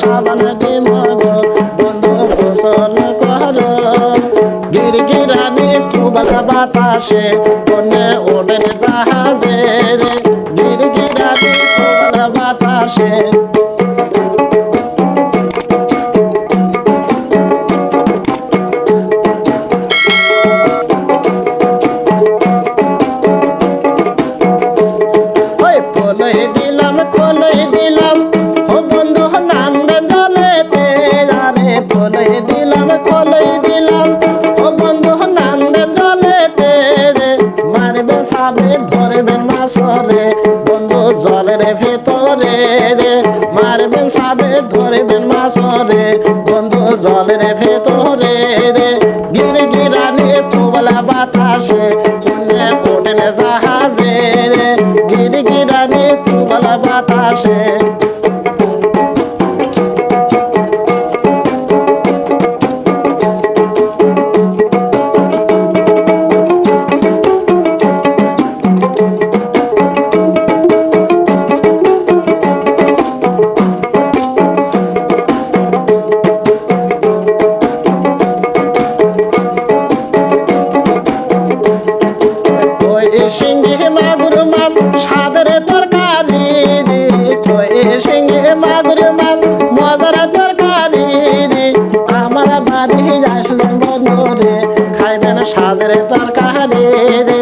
সাবান দিব গো বন্ধু গোসল করো গিরগিরানি পুবালা বাতাসে কোনে ওঠেন জাহাজে রে গিরগিরানি পুবালা বাতাসে খোলই দিলাম ও বন্ধু নামবে জলেতে আরে খোলই দিলাম ও বন্ধু নামবে জলেতে রে মারবে সাবে ধরবেন মাছরে বন্ধু জলের ভেতরে রে মারবেন সাবে ধরবেন মাছরে বন্ধু জলের ভেতরে রে গিরগিরানি পুবালা বাতাসে কোনে ওঠেন জাহাজে রে গিরগিরানি পুবালা বাতাসে শিঙ্গি মাগুর মাছ সাদের তরকারি শিঙ্গি মাগুর মাছ মজার তরকারি আমার বাড়ি আসলেন বন্ধু রে খাইবেন সাদের তরকারি রে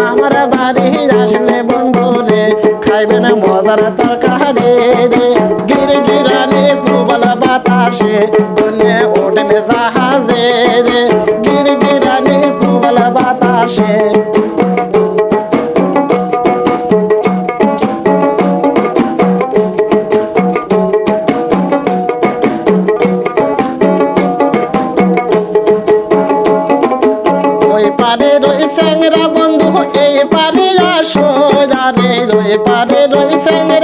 আমার বাড়ি আসলে বন্ধু রে খাইবেন মজার তরকারি রে গিরগিরানি পুবালা বাতাসে বলে ওঠেন জাহাজে রে গিরগিরানি পুবালা বাতাসে পারে রই স্যাংরা বন্ধু এই পারে আসো রে রই পারে রই স্যাংরা